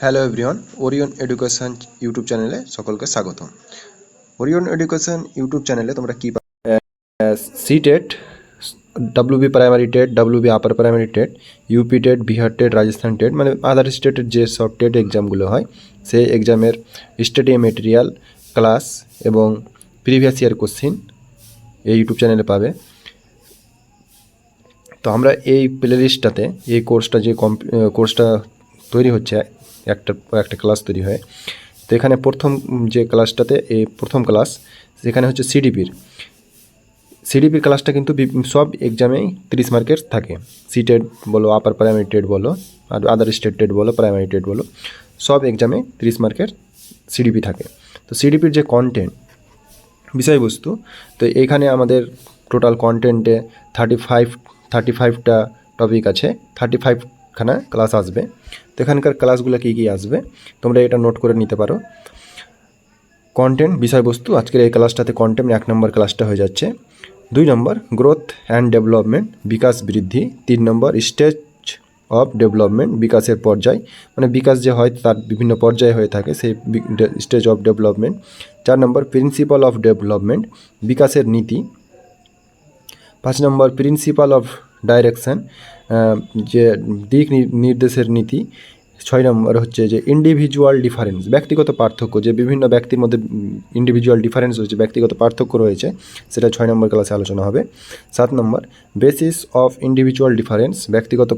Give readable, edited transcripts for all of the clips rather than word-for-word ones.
Hello everyone, Orion education YouTube চ্যানেলে সকলকে স্বাগত। ওরিয়ন এডুকেশন ইউটিউব চ্যানেলে তোমরা কি C TET, WB primary TET, WB upper primary TET, UP TET, Bihar TET, Rajasthan TET, মানে আদার স্টেটের যে সব টেট এক্সামগুলো হয় সেই এক্সামের স্টাডি মেটেরিয়াল, ক্লাস এবং প্রিভিয়াস ইয়ার কোশ্চিন এই ইউটিউব চ্যানেলে পাবে। তো আমরা এই প্লে লিস্টটাতে এই কোর্সটা কোর্সটা তৈরি হচ্ছে, একটা ক্লাস তৈরি হয়। তো এখানে প্রথম যে ক্লাসটাতে প্রথম ক্লাস যেখানে হচ্ছে সিডিপির ক্লাসটা কিন্তু সব এক্সামেই 30 মার্কের থাকে। সি টেট বলো, আপার প্রাইমারি টেট বলো, আর আদার স্টেট টেট বলো, প্রাইমারি টেট বলো, সব এক্সামে 30 মার্কের সিডিপি থাকে। তো সিডিপির যে কন্টেন্ট, বিষয়বস্তু, তো এইখানে আমাদের টোটাল কন্টেন্টে 35টা টপিক আছে, 35খানা ক্লাস আসবে। তো এখানকার ক্লাসগুলো কী কী আসবে তোমরা এটা নোট করে নিতে পারো। কন্টেন্ট, বিষয়বস্তু, আজকের এই ক্লাসটাতে কন্টেন্ট 1 নম্বর ক্লাসটা হয়ে যাচ্ছে। 2 নম্বর গ্রোথ অ্যান্ড ডেভেলপমেন্ট, বিকাশ বৃদ্ধি। 3 নম্বর স্টেজ অফ ডেভেলপমেন্ট, বিকাশের পর্যায়, মানে বিকাশ যে হয় তার বিভিন্ন পর্যায়ে হয়ে থাকে, সেই stage of development. 4 number principal of development, বিকাশের নীতি। 5 নম্বর প্রিন্সিপাল অফ ডাইরেকশন, যে দিক নির্দেশের নীতি। 6 নম্বর হচ্ছে যে ইন্ডিভিজুয়াল ডিফারেন্স, ব্যক্তিগত পার্থক্য, যে বিভিন্ন ব্যক্তির মধ্যে ইন্ডিভিজুয়াল ডিফারেন্স হচ্ছে, ব্যক্তিগত পার্থক্য রয়েছে, সেটা 6 নম্বর ক্লাসে আলোচনা হবে। 7 নম্বর বেসিস অফ ইন্ডিভিজুয়াল ডিফারেন্স, ব্যক্তিগত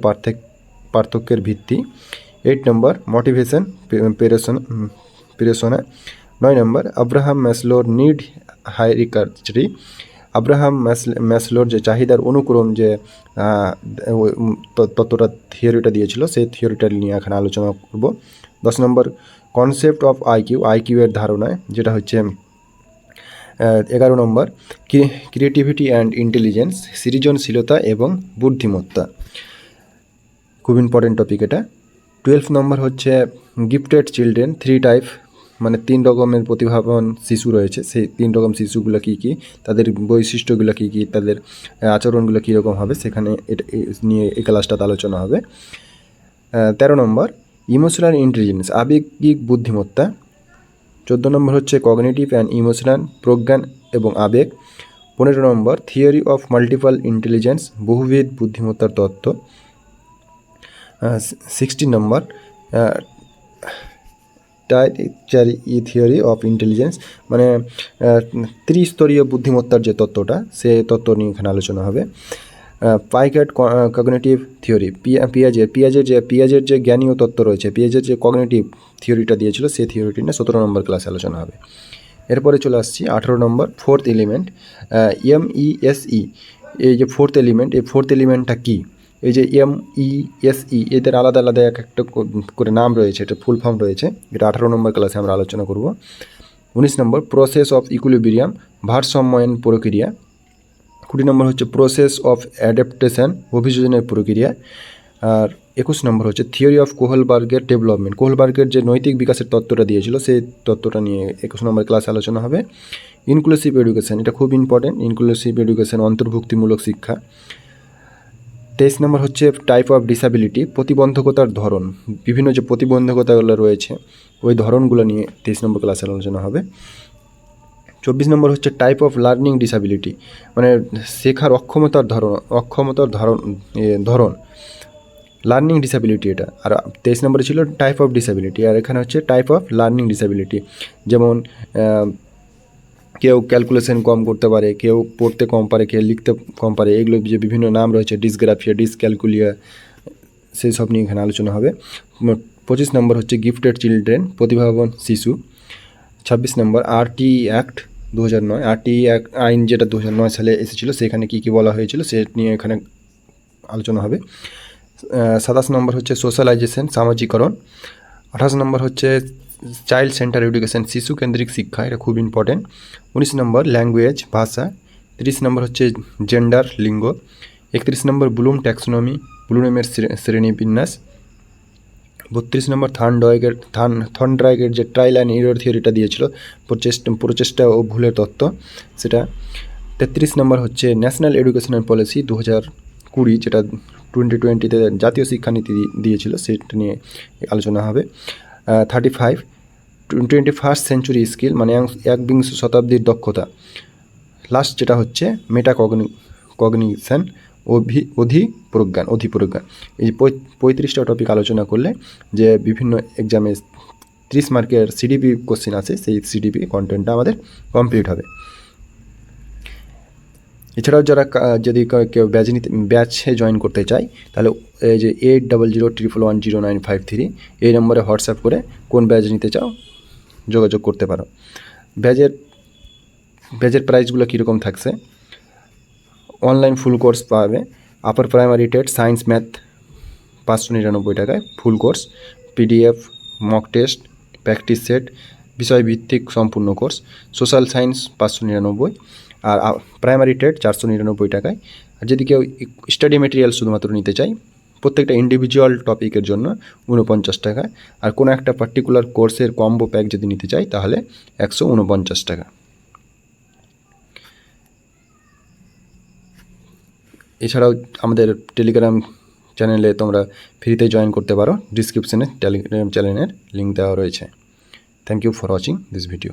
পার্থক্যের ভিত্তি। 8 নম্বর মোটিভেশন পেরেশোনা। 9 নম্বর আব্রাহাম ম্যাসলোর নিড হাইরার্কি, আব্রাহাম ম্যাসলোর যে চাহিদার অনুক্রম যে তত্ত্বটা, থিওরিটা দিয়েছিল, সেই থিওরিটা নিয়ে এখানে আলোচনা করব। 10 নম্বর কনসেপ্ট অফ আইকিউ এর ধারণায়, যেটা হচ্ছে 11 নম্বর ক্রিয়েটিভিটি অ্যান্ড ইন্টেলিজেন্স, সৃজনশীলতা এবং বুদ্ধিমত্তা, খুব ইম্পর্টেন্ট টপিক এটা। 12 নম্বর হচ্ছে গিফটেড চিলড্রেন 3 টাইপ, মানে 3 রকমের প্রতিভাবান শিশু রয়েছে, সেই 3 রকম শিশুগুলো কী কী, তাদের বৈশিষ্ট্যগুলো কী কী, তাদের আচরণগুলো কীরকম হবে, সেখানে এটা নিয়ে এই ক্লাসটাতে আলোচনা হবে। 13 নম্বর ইমোশনাল ইন্টেলিজেন্স, আবেগিক বুদ্ধিমত্তা। 14 নম্বর হচ্ছে কগনিটিভ অ্যান্ড ইমোশনাল, প্রজ্ঞান এবং আবেগ। 15 নম্বর থিওরি অফ মাল্টিপল ইন্টেলিজেন্স, বহুবিধ বুদ্ধিমত্তার তত্ত্ব। 16 নম্বর থিওরি অফ ইন্টেলিজেন্স, মানে ত্রিস্তরীয় বুদ্ধিমত্তার যে তত্ত্বটা, সে তত্ত্ব নিয়ে এখানে আলোচনা হবে। পাইকেট কগনিটিভ থিওরি, পিয়াজের যে জ্ঞানীয় তত্ত্ব রয়েছে, পিয়াজের যে কগনিটিভ থিওরিটা দিয়েছিল, সেই থিওরিটি নিয়ে 17 নম্বর ক্লাসে আলোচনা হবে। এরপরে চলে আসছি 18 নম্বর ফোর্থ এলিমেন্ট, MESE, এই যে ফোর্থ এলিমেন্ট, এই ফোর্থ এলিমেন্টটা কী? এই যে MESE, এদের আলাদা আলাদা এক একটা করে নাম রয়েছে, এটা ফুল ফর্ম রয়েছে, এটা 18 নম্বর ক্লাসে আমরা আলোচনা করব। 19 নম্বর প্রসেস অফ ইকুইলিব্রিয়াম, ভারসাম্যায়ন প্রক্রিয়া। 20 নম্বর হচ্ছে প্রসেস অফ অ্যাডাপ্টেশন, অভিযোজনের প্রক্রিয়া। আর 21 নম্বর হচ্ছে থিওরি অফ কোহলবার্গের ডেভেলপমেন্ট, কোহলবার্গের যে নৈতিক বিকাশের তত্ত্বটা দিয়েছিল, সেই তত্ত্বটা নিয়ে 21 নম্বর ক্লাসে আলোচনা হবে। ইনক্লুসিভ এডুকেশন, এটা খুব ইম্পর্টেন্ট, ইনক্লুসিভ এডুকেশন, অন্তর্ভুক্তিমূলক শিক্ষা। 23 নম্বর হচ্ছে টাইপ অফ ডিসাবিলিটি, প্রতিবন্ধকতার ধরন, বিভিন্ন যে প্রতিবন্ধকতাগুলো রয়েছে ওই ধরনগুলো নিয়ে 23 নম্বর ক্লাসে আলোচনা হবে। 24 নম্বর হচ্ছে টাইপ অফ লার্নিং ডিসাবিলিটি, মানে শেখার অক্ষমতার ধরন, লার্নিং ডিসাবিলিটি এটা। আর 23 নম্বরে ছিল টাইপ অফ ডিসাবিলিটি, আর এখানে হচ্ছে টাইপ অফ লার্নিং ডিসাবিলিটি, যেমন কেউ ক্যালকুলেশন কম করতে পারে, কেউ পড়তে কম পারে, কেউ লিখতে কম পারে, এগুলো যে বিভিন্ন নাম রয়েছে, ডিসগ্রাফিয়া, ডিসক্যালকুলিয়া, সেই সব নিয়ে এখানে আলোচনা হবে। 25 নম্বর হচ্ছে গিফটেড চিলড্রেন, প্রতিভাবান শিশু। 26 নম্বর RT অ্যাক্ট 2009, RT আইন যেটা 2009 সালে এসেছিলো, সেখানে কী কী বলা হয়েছিল সে নিয়ে এখানে আলোচনা হবে। 27 নম্বর হচ্ছে সোশ্যালাইজেশন, সামাজিকরণ। 28 নম্বর হচ্ছে চাইল্ড সেন্টার এডুকেশন, শিশু কেন্দ্রিক শিক্ষা, এটা খুব ইম্পর্টেন্ট। 19 নম্বর ল্যাঙ্গুয়েজ, ভাষা। 30 নম্বর হচ্ছে জেন্ডার, লিঙ্গ। 31 নম্বর ব্লুম ট্যাক্সোনমি, ব্লুমের শ্রেণীবিন্যাস। 32 নম্বর থর্নডাইকের যে ট্রায়াল অ্যান্ড এরর থিওরিটা দিয়েছিল, প্রচেষ্টা ও ভুলের তত্ত্ব, সেটা। 33 নম্বর হচ্ছে ন্যাশনাল এডুকেশনাল পলিসি 2020, যেটা 2020-তে জাতীয় শিক্ষানীতি দিয়েছিল, সেটা নিয়ে আলোচনা হবে। 35 21st সেঞ্চুরি স্কিল মানে একবিংশ শতাব্দীর দক্ষতা। লাস্ট যেটা হচ্ছে কগনিশন অধিপ্রজ্ঞান। এই 35টা টপিক আলোচনা করলে যে বিভিন্ন এক্সামে 30 মার্কের সিডিপি কোশ্চেন আছে, সেই সিডিপি কন্টেন্টটা আমাদের কমপ্লিট হবে। এছাড়াও যারা যদি কেউ ব্যাচে জয়েন করতে চায় তাহলে এই যে 8001110953 এই নম্বরে হোয়াটসঅ্যাপ করে কোন ব্যাচ নিতে চাও যোগাযোগ করতে পারো। ব্যাচের প্রাইসগুলো কীরকম থাকছে, অনলাইন ফুল কোর্স পাবে আপার প্রাইমারি টেট সায়েন্স ম্যাথ 599 টাকায় full course, PDF, mock test, practice set, বিষয়ভিত্তিক সম্পূর্ণ কোর্স, সোশ্যাল সায়েন্স 599, আর প্রাইমারি টেট 499 টাকায়। আর যদি কেউ স্টাডি মেটেরিয়াল শুধুমাত্র নিতে চাই প্রত্যেকটা ইন্ডিভিজুয়াল টপিকের জন্য 49 টাকা, আর কোনো একটা পার্টিকুলার কোর্সের কম্বো প্যাক যদি নিতে চাই তাহলে 149 টাকা। এছাড়াও আমাদের টেলিগ্রাম চ্যানেলে তোমরা ফ্রিতে জয়েন করতে পারো, ডিসক্রিপশনে টেলিগ্রাম চ্যানেলের লিঙ্ক দেওয়া রয়েছে। Thank you for watching this video.